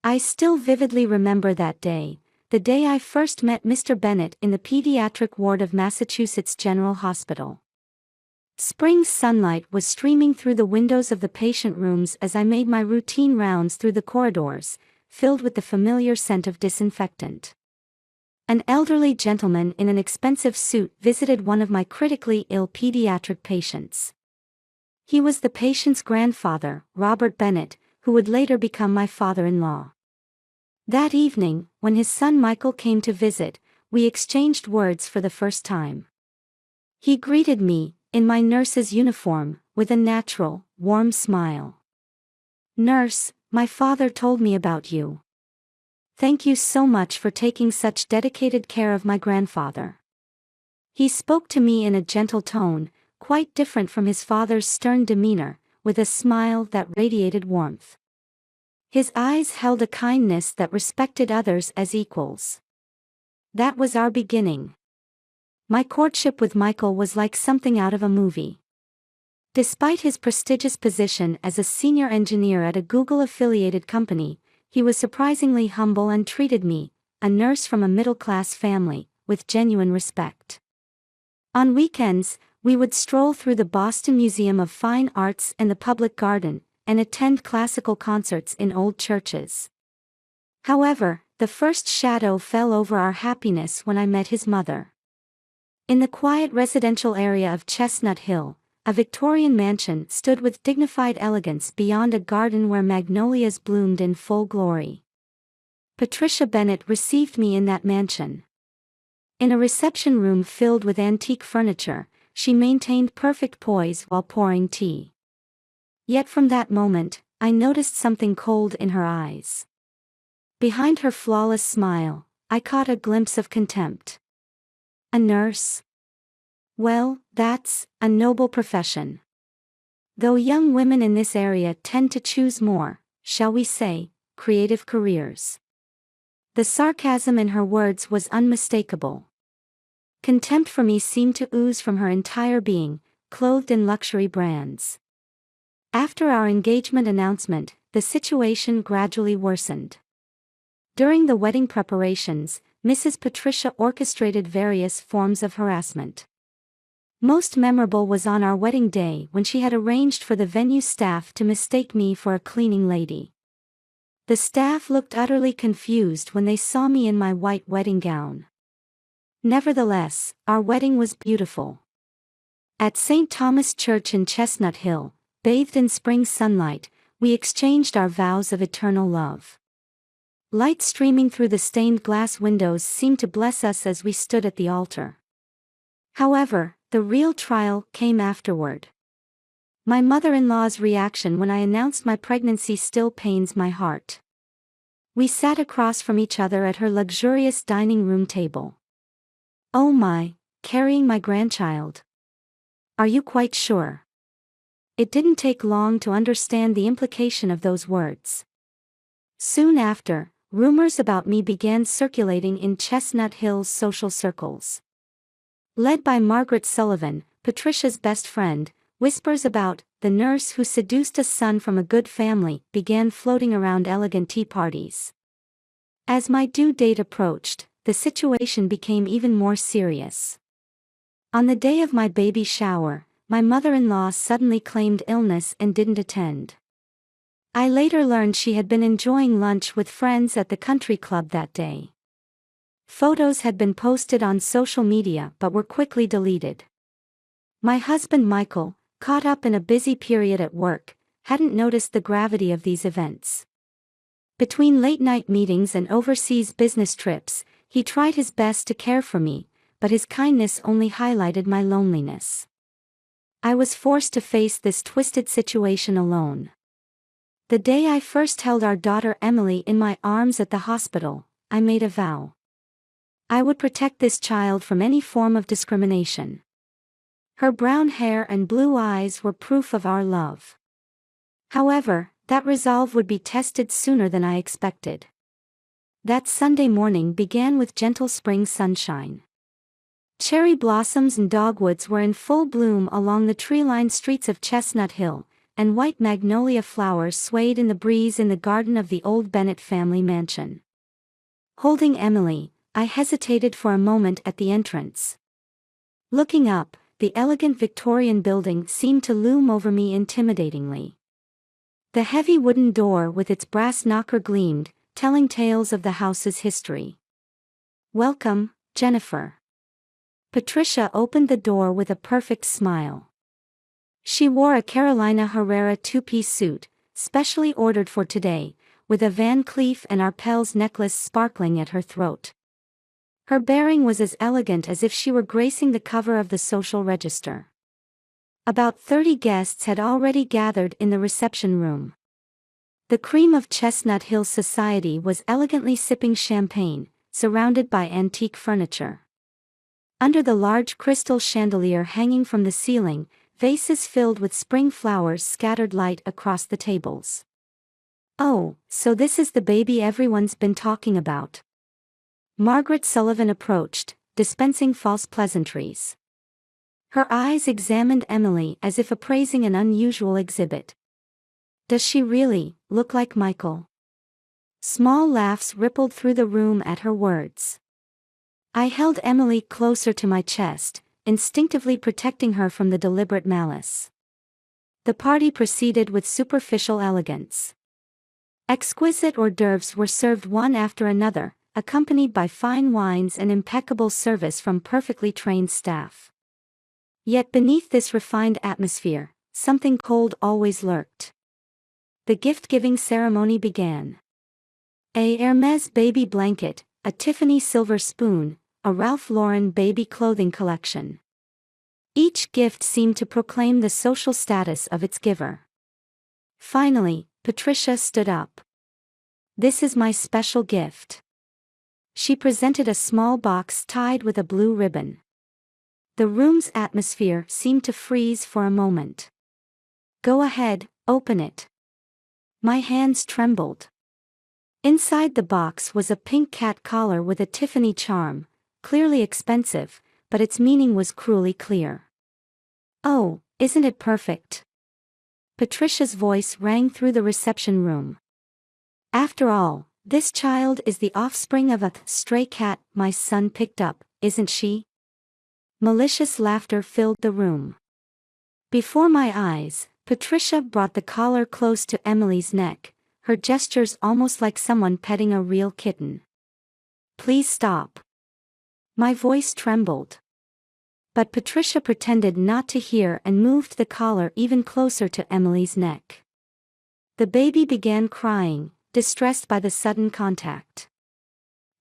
I still vividly remember that day, the day I first met Mr. Bennett in the pediatric ward of Massachusetts General Hospital. Spring sunlight was streaming through the windows of the patient rooms as I made my routine rounds through the corridors, filled with the familiar scent of disinfectant. An elderly gentleman in an expensive suit visited one of my critically ill pediatric patients. He was the patient's grandfather, Robert Bennett, who would later become my father-in-law. That evening, when his son Michael came to visit, we exchanged words for the first time. He greeted me, in my nurse's uniform, with a natural, warm smile. "Nurse, my father told me about you. Thank you so much for taking such dedicated care of my grandfather." He spoke to me in a gentle tone, quite different from his father's stern demeanor, with a smile that radiated warmth. His eyes held a kindness that respected others as equals. That was our beginning. My courtship with Michael was like something out of a movie. Despite his prestigious position as a senior engineer at a Google-affiliated company, he was surprisingly humble and treated me, a nurse from a middle-class family, with genuine respect. On weekends, we would stroll through the Boston Museum of Fine Arts and the Public Garden, and attend classical concerts in old churches. However, the first shadow fell over our happiness when I met his mother. In the quiet residential area of Chestnut Hill, a Victorian mansion stood with dignified elegance beyond a garden where magnolias bloomed in full glory. Patricia Bennett received me in that mansion. In a reception room filled with antique furniture, she maintained perfect poise while pouring tea. Yet from that moment, I noticed something cold in her eyes. Behind her flawless smile, I caught a glimpse of contempt. A nurse? Well, that's a noble profession. Though young women in this area tend to choose more, shall we say, creative careers. The sarcasm in her words was unmistakable. Contempt for me seemed to ooze from her entire being, clothed in luxury brands. After our engagement announcement, the situation gradually worsened. During the wedding preparations, Mrs. Patricia orchestrated various forms of harassment. Most memorable was on our wedding day when she had arranged for the venue staff to mistake me for a cleaning lady. The staff looked utterly confused when they saw me in my white wedding gown. Nevertheless, our wedding was beautiful. At St. Thomas Church in Chestnut Hill, bathed in spring sunlight, we exchanged our vows of eternal love. Light streaming through the stained glass windows seemed to bless us as we stood at the altar. However, the real trial came afterward. My mother-in-law's reaction when I announced my pregnancy still pains my heart. We sat across from each other at her luxurious dining room table. "Oh my, carrying my grandchild. Are you quite sure?" It didn't take long to understand the implication of those words. Soon after, rumors about me began circulating in Chestnut Hill's social circles. Led by Margaret Sullivan, Patricia's best friend, whispers about the nurse who seduced a son from a good family began floating around elegant tea parties. As my due date approached, the situation became even more serious. On the day of my baby shower, my mother-in-law suddenly claimed illness and didn't attend. I later learned she had been enjoying lunch with friends at the country club that day. Photos had been posted on social media but were quickly deleted. My husband Michael, caught up in a busy period at work, hadn't noticed the gravity of these events. Between late-night meetings and overseas business trips, he tried his best to care for me, but his kindness only highlighted my loneliness. I was forced to face this twisted situation alone. The day I first held our daughter Emily in my arms at the hospital, I made a vow. I would protect this child from any form of discrimination. Her brown hair and blue eyes were proof of our love. However, that resolve would be tested sooner than I expected. That Sunday morning began with gentle spring sunshine. Cherry blossoms and dogwoods were in full bloom along the tree-lined streets of Chestnut Hill, and white magnolia flowers swayed in the breeze in the garden of the old Bennett family mansion. Holding Emily, I hesitated for a moment at the entrance. Looking up, the elegant Victorian building seemed to loom over me intimidatingly. The heavy wooden door with its brass knocker gleamed, telling tales of the house's history. "Welcome, Jennifer." Patricia opened the door with a perfect smile. She wore a Carolina Herrera two-piece suit, specially ordered for today, with a Van Cleef and Arpels necklace sparkling at her throat. Her bearing was as elegant as if she were gracing the cover of the Social Register. About 30 guests had already gathered in the reception room. The cream of Chestnut Hill society was elegantly sipping champagne, surrounded by antique furniture. Under the large crystal chandelier hanging from the ceiling, vases filled with spring flowers scattered light across the tables. "Oh, so this is the baby everyone's been talking about." Margaret Sullivan approached, dispensing false pleasantries. Her eyes examined Emily as if appraising an unusual exhibit. "Does she really look like Michael?" Small laughs rippled through the room at her words. I held Emily closer to my chest, instinctively protecting her from the deliberate malice. The party proceeded with superficial elegance. Exquisite hors d'oeuvres were served one after another, accompanied by fine wines and impeccable service from perfectly trained staff. Yet beneath this refined atmosphere, something cold always lurked. The gift-giving ceremony began. A Hermès baby blanket, a Tiffany silver spoon, a Ralph Lauren baby clothing collection. Each gift seemed to proclaim the social status of its giver. Finally, Patricia stood up. "This is my special gift." She presented a small box tied with a blue ribbon. The room's atmosphere seemed to freeze for a moment. "Go ahead, open it." My hands trembled. Inside the box was a pink cat collar with a Tiffany charm, clearly expensive, but its meaning was cruelly clear. "Oh, isn't it perfect?" Patricia's voice rang through the reception room. "After all, this child is the offspring of a stray cat my son picked up, isn't she?" Malicious laughter filled the room. Before my eyes, Patricia brought the collar close to Emily's neck, her gestures almost like someone petting a real kitten. "Please stop." My voice trembled. But Patricia pretended not to hear and moved the collar even closer to Emily's neck. The baby began crying, distressed by the sudden contact.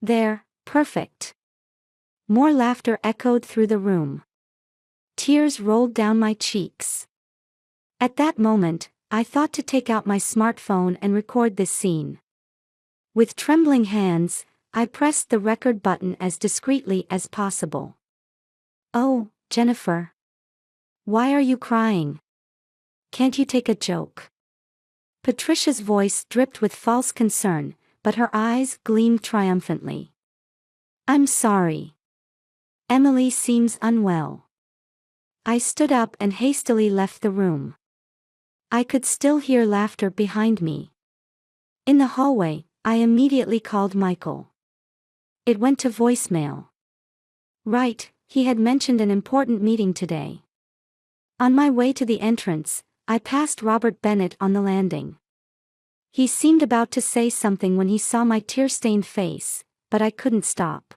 "There, perfect." More laughter echoed through the room. Tears rolled down my cheeks. At that moment, I thought to take out my smartphone and record this scene. With trembling hands, I pressed the record button as discreetly as possible. "Oh, Jennifer. Why are you crying? Can't you take a joke?" Patricia's voice dripped with false concern, but her eyes gleamed triumphantly. "I'm sorry. Emily seems unwell." I stood up and hastily left the room. I could still hear laughter behind me. In the hallway, I immediately called Michael. It went to voicemail. Right, he had mentioned an important meeting today. On my way to the entrance, I passed Robert Bennett on the landing. He seemed about to say something when he saw my tear-stained face, but I couldn't stop.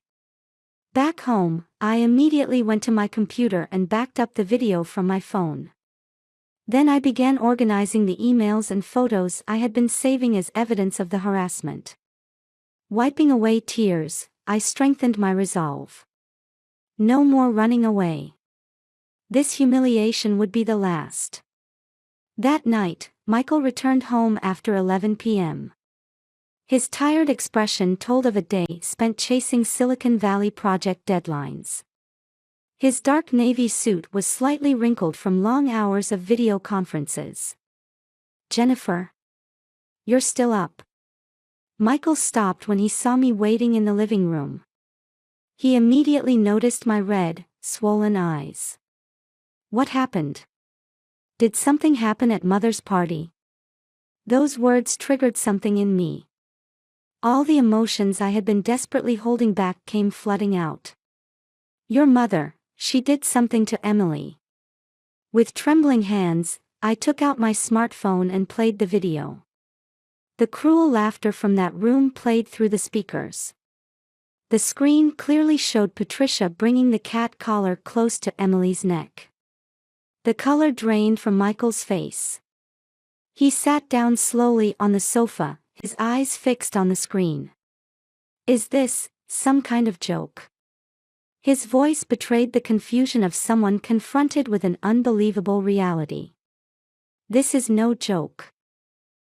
Back home, I immediately went to my computer and backed up the video from my phone. Then I began organizing the emails and photos I had been saving as evidence of the harassment. Wiping away tears, I strengthened my resolve. No more running away. This humiliation would be the last. That night, Michael returned home after 11 p.m. His tired expression told of a day spent chasing Silicon Valley project deadlines. His dark navy suit was slightly wrinkled from long hours of video conferences. "Jennifer? You're still up?" Michael stopped when he saw me waiting in the living room. He immediately noticed my red, swollen eyes. "What happened?" Did something happen at Mother's party? Those words triggered something in me. All the emotions I had been desperately holding back came flooding out. Your mother, she did something to Emily. With trembling hands, I took out my smartphone and played the video. The cruel laughter from that room played through the speakers. The screen clearly showed Patricia bringing the cat collar close to Emily's neck. The color drained from Michael's face. He sat down slowly on the sofa, his eyes fixed on the screen. Is this some kind of joke? His voice betrayed the confusion of someone confronted with an unbelievable reality. This is no joke.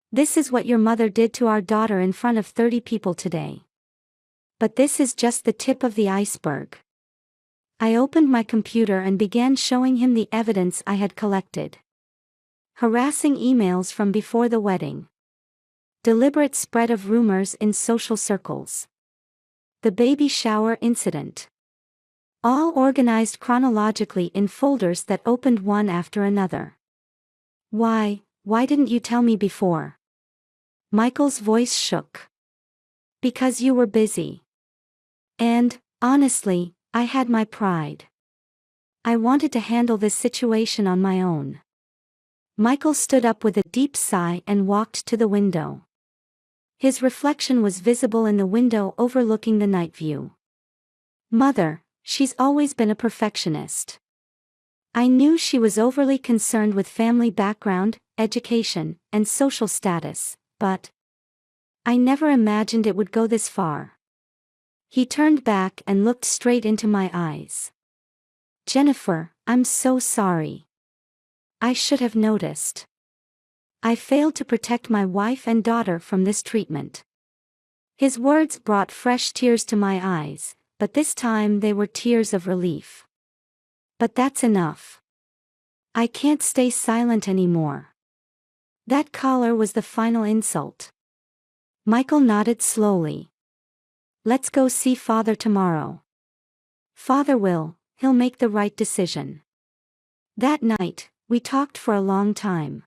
This is what your mother did to our daughter in front of 30 people today. But this is just the tip of the iceberg. I opened my computer and began showing him the evidence I had collected. Harassing emails from before the wedding. Deliberate spread of rumors in social circles. The baby shower incident. All organized chronologically in folders that opened one after another. Why didn't you tell me before? Michael's voice shook. Because you were busy. And, honestly, I had my pride. I wanted to handle this situation on my own. Michael stood up with a deep sigh and walked to the window. His reflection was visible in the window overlooking the night view. Mother, she's always been a perfectionist. I knew she was overly concerned with family background, education, and social status, but I never imagined it would go this far. He turned back and looked straight into my eyes. Jennifer, I'm so sorry. I should have noticed. I failed to protect my wife and daughter from this treatment. His words brought fresh tears to my eyes, but this time they were tears of relief. But that's enough. I can't stay silent anymore. That collar was the final insult. Michael nodded slowly. Let's go see Father tomorrow. Father he'll make the right decision. That night, we talked for a long time.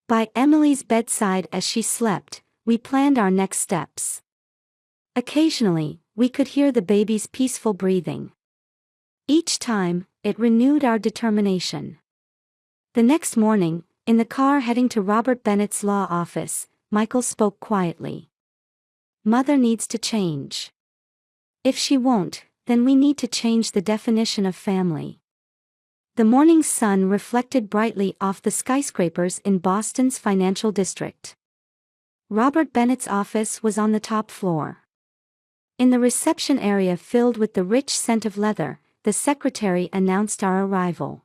By Emily's bedside as she slept, we planned our next steps. Occasionally, we could hear the baby's peaceful breathing. Each time, it renewed our determination. The next morning, in the car heading to Robert Bennett's law office, Michael spoke quietly. Mother needs to change. If she won't, then we need to change the definition of family. The morning sun reflected brightly off the skyscrapers in Boston's financial district. Robert Bennett's office was on the top floor. In the reception area filled with the rich scent of leather, the secretary announced our arrival.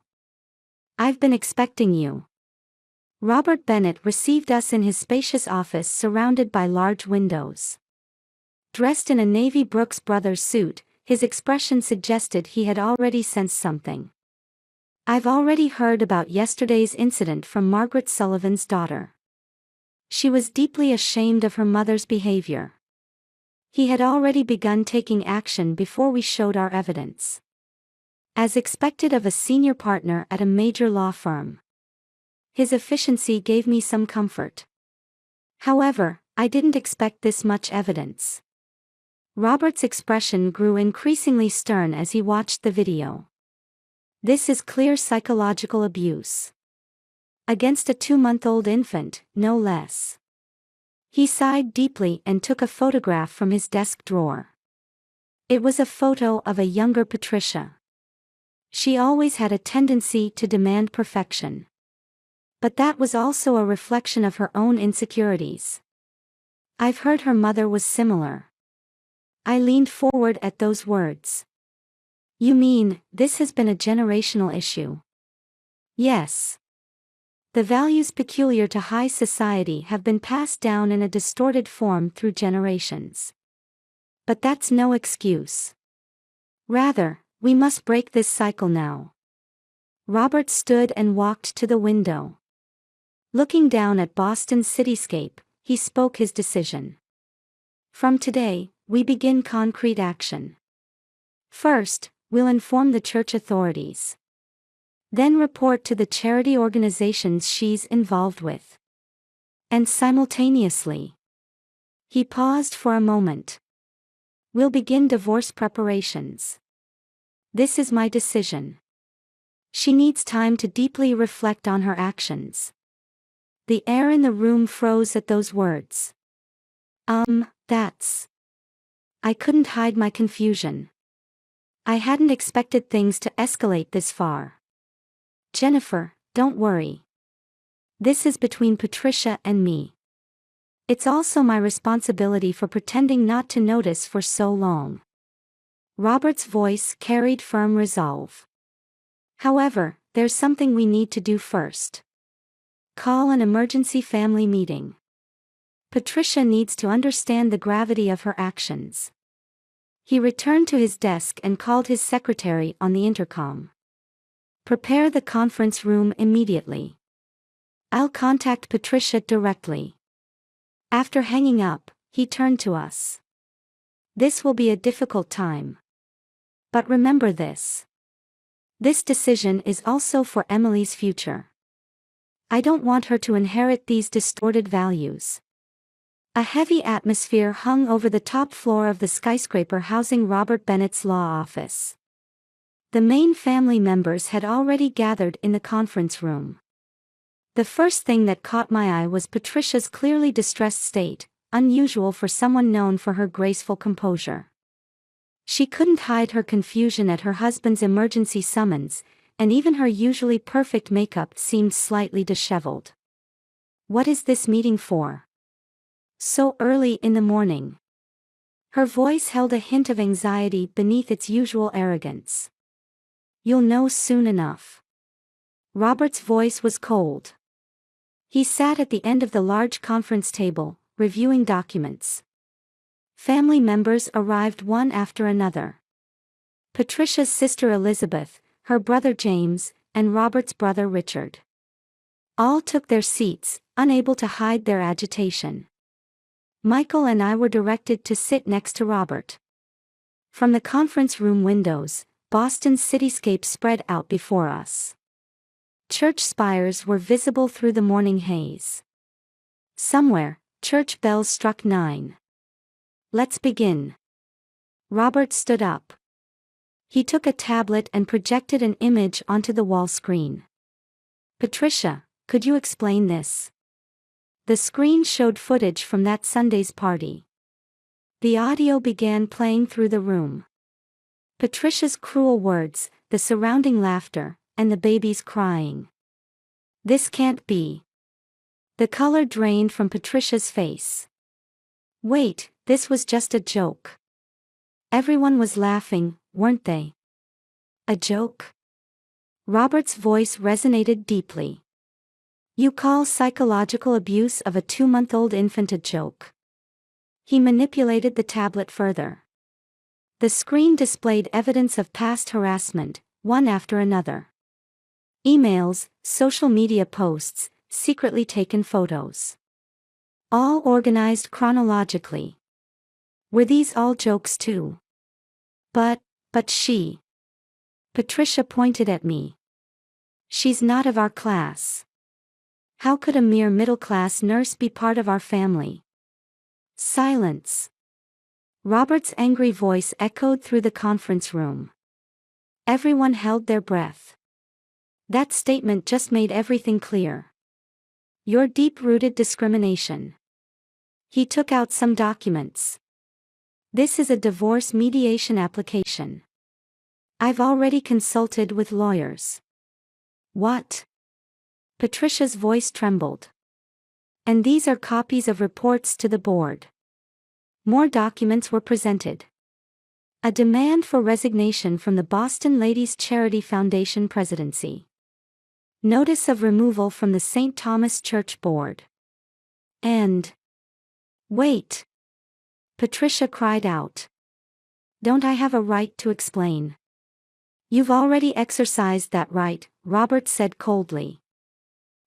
I've been expecting you. Robert Bennett received us in his spacious office surrounded by large windows. Dressed in a navy Brooks Brothers suit, his expression suggested he had already sensed something. I've already heard about yesterday's incident from Margaret Sullivan's daughter. She was deeply ashamed of her mother's behavior. He had already begun taking action before we showed our evidence. As expected of a senior partner at a major law firm. His efficiency gave me some comfort. However, I didn't expect this much evidence. Robert's expression grew increasingly stern as he watched the video. This is clear psychological abuse. Against a 2-month-old infant, no less. He sighed deeply and took a photograph from his desk drawer. It was a photo of a younger Patricia. She always had a tendency to demand perfection. But that was also a reflection of her own insecurities. I've heard her mother was similar. I leaned forward at those words. You mean, this has been a generational issue? Yes. The values peculiar to high society have been passed down in a distorted form through generations. But that's no excuse. Rather, we must break this cycle now. Robert stood and walked to the window. Looking down at Boston's cityscape, he spoke his decision. From today, we begin concrete action. First, we'll inform the church authorities. Then report to the charity organizations she's involved with. And simultaneously. He paused for a moment. We'll begin divorce preparations. This is my decision. She needs time to deeply reflect on her actions. The air in the room froze at those words. That's. I couldn't hide my confusion. I hadn't expected things to escalate this far. Jennifer, don't worry. This is between Patricia and me. It's also my responsibility for pretending not to notice for so long. Robert's voice carried firm resolve. However, there's something we need to do first. Call an emergency family meeting. Patricia needs to understand the gravity of her actions. He returned to his desk and called his secretary on the intercom. Prepare the conference room immediately. I'll contact Patricia directly. After hanging up, he turned to us. This will be a difficult time. But remember this. This decision is also for Emily's future. I don't want her to inherit these distorted values. A heavy atmosphere hung over the top floor of the skyscraper housing Robert Bennett's law office. The main family members had already gathered in the conference room. The first thing that caught my eye was Patricia's clearly distressed state, unusual for someone known for her graceful composure. She couldn't hide her confusion at her husband's emergency summons, and even her usually perfect makeup seemed slightly disheveled. What is this meeting for? So early in the morning. Her voice held a hint of anxiety beneath its usual arrogance. You'll know soon enough. Robert's voice was cold. He sat at the end of the large conference table, reviewing documents. Family members arrived one after another. Patricia's sister Elizabeth, her brother James, and Robert's brother Richard. All took their seats, unable to hide their agitation. Michael and I were directed to sit next to Robert. From the conference room windows, Boston's cityscape spread out before us. Church spires were visible through the morning haze. Somewhere, church bells struck 9. Let's begin. Robert stood up. He took a tablet and projected an image onto the wall screen. Patricia, could you explain this? The screen showed footage from that Sunday's party. The audio began playing through the room. Patricia's cruel words, the surrounding laughter, and the babies crying. This can't be. The color drained from Patricia's face. Wait, this was just a joke. Everyone was laughing, weren't they? A joke? Robert's voice resonated deeply. You call psychological abuse of a 2-month-old infant a joke. He manipulated the tablet further. The screen displayed evidence of past harassment, one after another. Emails, social media posts, secretly taken photos. All organized chronologically. Were these all jokes too? But she. Patricia pointed at me. She's not of our class. How could a mere middle-class nurse be part of our family? Silence. Robert's angry voice echoed through the conference room. Everyone held their breath. That statement just made everything clear. Your deep-rooted discrimination. He took out some documents. This is a divorce mediation application. I've already consulted with lawyers. What? Patricia's voice trembled. And these are copies of reports to the board. More documents were presented. A demand for resignation from the Boston Ladies Charity Foundation presidency. Notice of removal from the St. Thomas Church Board. And... Wait! Patricia cried out. Don't I have a right to explain? You've already exercised that right, Robert said coldly.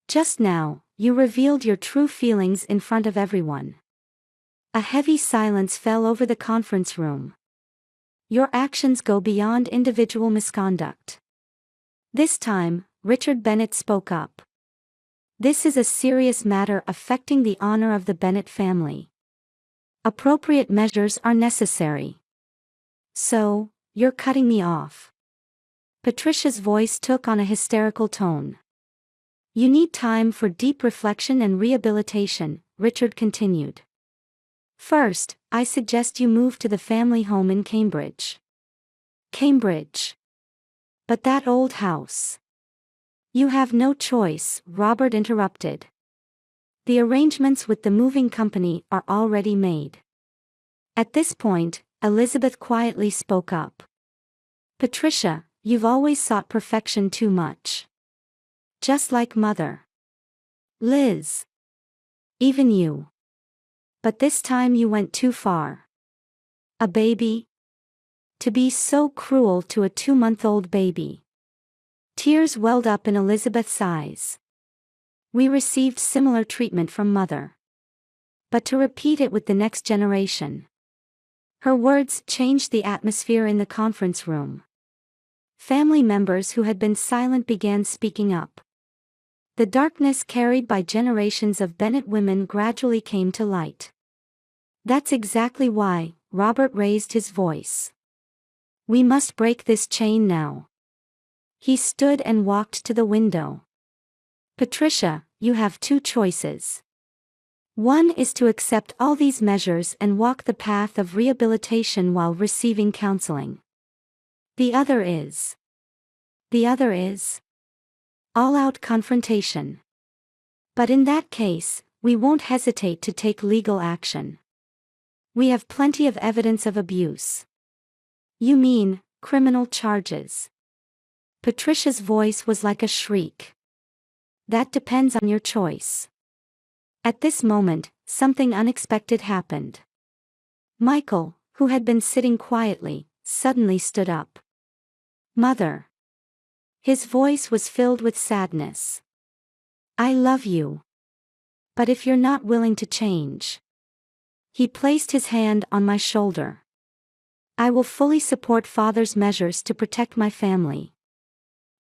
Just now, you revealed your true feelings in front of everyone. A heavy silence fell over the conference room. Your actions go beyond individual misconduct. This time, Richard Bennett spoke up. "This is a serious matter affecting the honor of the Bennett family. Appropriate measures are necessary." "So, you're cutting me off?" Patricia's voice took on a hysterical tone. "You need time for deep reflection and rehabilitation," Richard continued. "First, I suggest you move to the family home in Cambridge." "Cambridge? But that old house." "You have no choice," Robert interrupted. "The arrangements with the moving company are already made." At this point, Elizabeth quietly spoke up. "Patricia, you've always sought perfection too much. Just like Mother. Liz. Even you. But this time you went too far. A baby? To be so cruel to a 2-month-old baby." Tears welled up in Elizabeth's eyes. "We received similar treatment from Mother. But to repeat it with the next generation." Her words changed the atmosphere in the conference room. Family members who had been silent began speaking up. The darkness carried by generations of Bennett women gradually came to light. "That's exactly why," Robert raised his voice. "We must break this chain now." He stood and walked to the window. "Patricia, you have two choices. One is to accept all these measures and walk the path of rehabilitation while receiving counseling. The other is all-out confrontation. But in that case, we won't hesitate to take legal action. We have plenty of evidence of abuse." "You mean, criminal charges?" Patricia's voice was like a shriek. "That depends on your choice." At this moment, something unexpected happened. Michael, who had been sitting quietly, suddenly stood up. "Mother." His voice was filled with sadness. "I love you. But if you're not willing to change." He placed his hand on my shoulder. "I will fully support Father's measures to protect my family.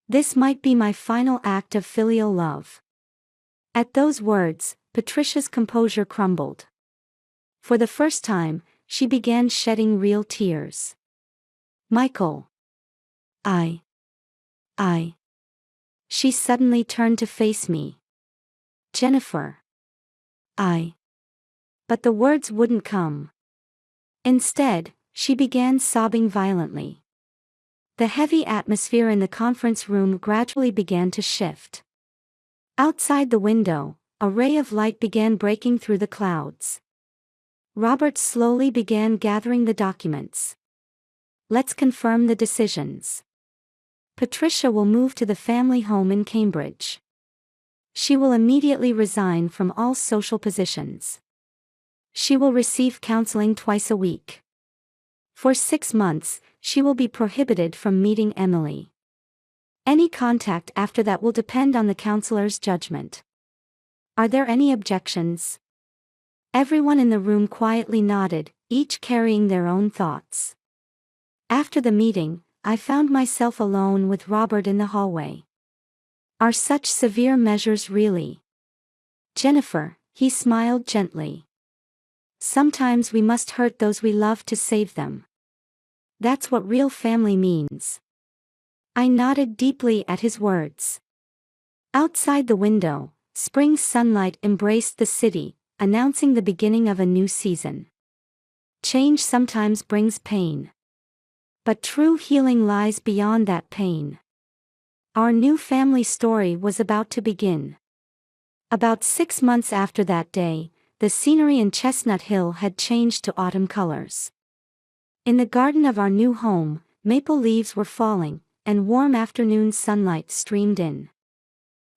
This might be my final act of filial love." At those words, Patricia's composure crumbled. For the first time, she began shedding real tears. "Michael. I. She suddenly turned to face me. "Jennifer. But the words wouldn't come. Instead, she began sobbing violently. The heavy atmosphere in the conference room gradually began to shift. Outside the window, a ray of light began breaking through the clouds. Robert slowly began gathering the documents. "Let's confirm the decisions. Patricia will move to the family home in Cambridge. She will immediately resign from all social positions. She will receive counseling twice a week. For 6 months, she will be prohibited from meeting Emily. Any contact after that will depend on the counselor's judgment. Are there any objections?" Everyone in the room quietly nodded, each carrying their own thoughts. After the meeting, I found myself alone with Robert in the hallway. "Are such severe measures really?" "Jennifer," he smiled gently. "Sometimes we must hurt those we love to save them. That's what real family means." I nodded deeply at his words. Outside the window, spring sunlight embraced the city, announcing the beginning of a new season. Change sometimes brings pain. But true healing lies beyond that pain. Our new family story was about to begin. About 6 months after that day, the scenery in Chestnut Hill had changed to autumn colors. In the garden of our new home, maple leaves were falling, and warm afternoon sunlight streamed in.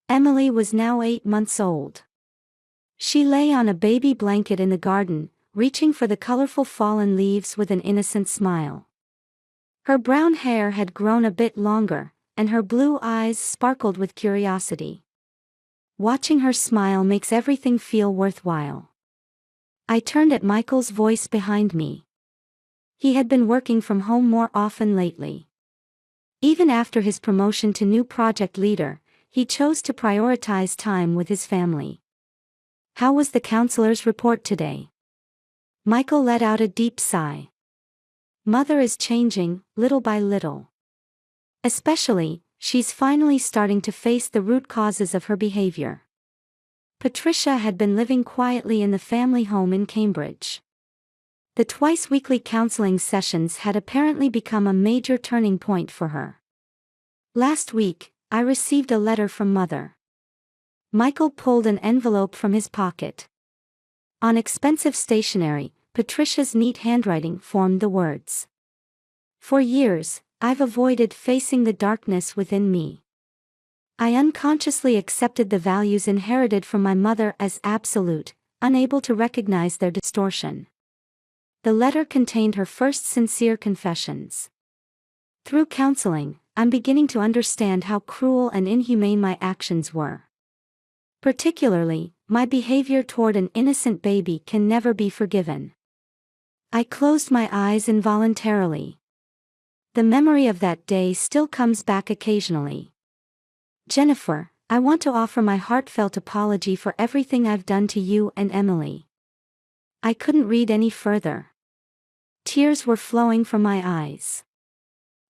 Emily was now 8 months old. She lay on a baby blanket in the garden, reaching for the colorful fallen leaves with an innocent smile. Her brown hair had grown a bit longer, and her blue eyes sparkled with curiosity. Watching her smile makes everything feel worthwhile. I turned at Michael's voice behind me. He had been working from home more often lately. Even after his promotion to new project leader, he chose to prioritize time with his family. How was the counselor's report today? Michael let out a deep sigh. Mother is changing, little by little. Especially, she's finally starting to face the root causes of her behavior. Patricia had been living quietly in the family home in Cambridge. The twice-weekly counseling sessions had apparently become a major turning point for her. Last week, I received a letter from Mother. Michael pulled an envelope from his pocket. On expensive stationery, Patricia's neat handwriting formed the words. For years, I've avoided facing the darkness within me. I unconsciously accepted the values inherited from my mother as absolute, unable to recognize their distortion. The letter contained her first sincere confessions. Through counseling, I'm beginning to understand how cruel and inhumane my actions were. Particularly, my behavior toward an innocent baby can never be forgiven. I closed my eyes involuntarily. The memory of that day still comes back occasionally. Jennifer, I want to offer my heartfelt apology for everything I've done to you and Emily. I couldn't read any further. Tears were flowing from my eyes.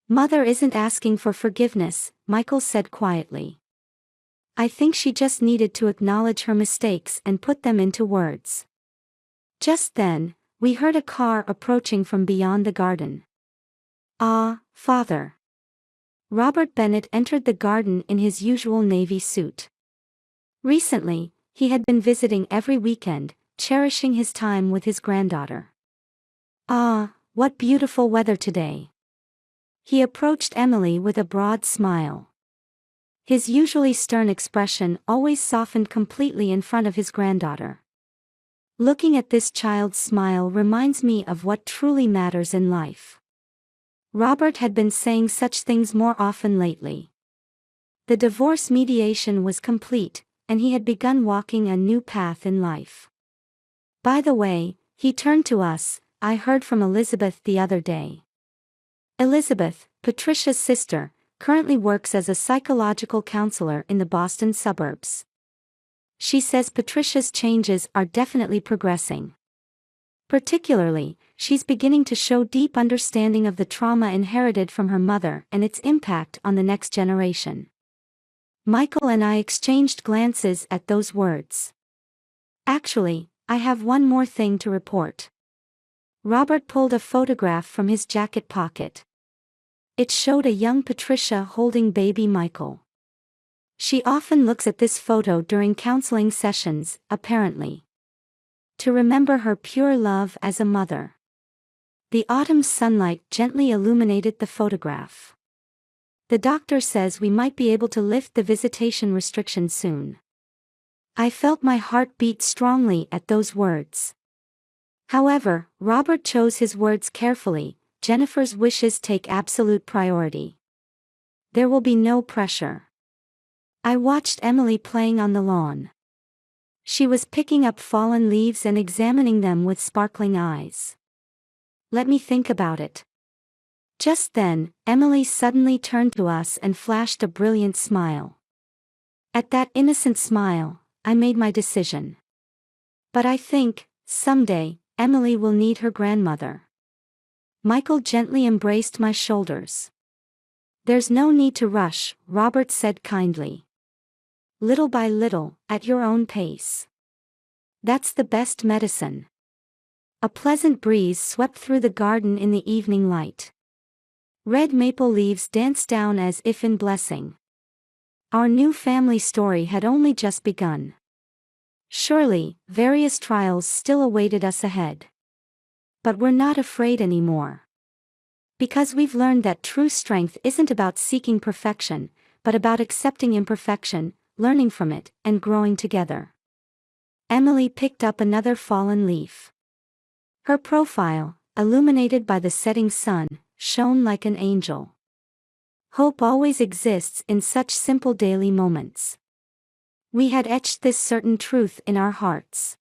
Mother isn't asking for forgiveness, Michael said quietly. I think she just needed to acknowledge her mistakes and put them into words. Just then, we heard a car approaching from beyond the garden. Ah, Father. Robert Bennett entered the garden in his usual navy suit. Recently, he had been visiting every weekend, cherishing his time with his granddaughter. Ah, what beautiful weather today. He approached Emily with a broad smile. His usually stern expression always softened completely in front of his granddaughter. Looking at this child's smile reminds me of what truly matters in life. Robert had been saying such things more often lately. The divorce mediation was complete, and he had begun walking a new path in life. By the way, he turned to us, I heard from Elizabeth the other day. Elizabeth, Patricia's sister, currently works as a psychological counselor in the Boston suburbs. She says Patricia's changes are definitely progressing. Particularly, she's beginning to show deep understanding of the trauma inherited from her mother and its impact on the next generation. Michael and I exchanged glances at those words. Actually, I have one more thing to report. Robert pulled a photograph from his jacket pocket. It showed a young Patricia holding baby Michael. She often looks at this photo during counseling sessions, apparently, to remember her pure love as a mother. The autumn sunlight gently illuminated the photograph. The doctor says we might be able to lift the visitation restriction soon. I felt my heart beat strongly at those words. However, Robert chose his words carefully. Jennifer's wishes take absolute priority. There will be no pressure. I watched Emily playing on the lawn. She was picking up fallen leaves and examining them with sparkling eyes. Let me think about it. Just then, Emily suddenly turned to us and flashed a brilliant smile. At that innocent smile, I made my decision. But I think, someday, Emily will need her grandmother. Michael gently embraced my shoulders. There's no need to rush, Robert said kindly. Little by little, at your own pace. That's the best medicine. A pleasant breeze swept through the garden in the evening light. Red maple leaves danced down as if in blessing. Our new family story had only just begun. Surely, various trials still awaited us ahead. But we're not afraid anymore. Because we've learned that true strength isn't about seeking perfection, but about accepting imperfection, learning from it, and growing together. Emily picked up another fallen leaf. Her profile, illuminated by the setting sun, shone like an angel. Hope always exists in such simple daily moments. We had etched this certain truth in our hearts.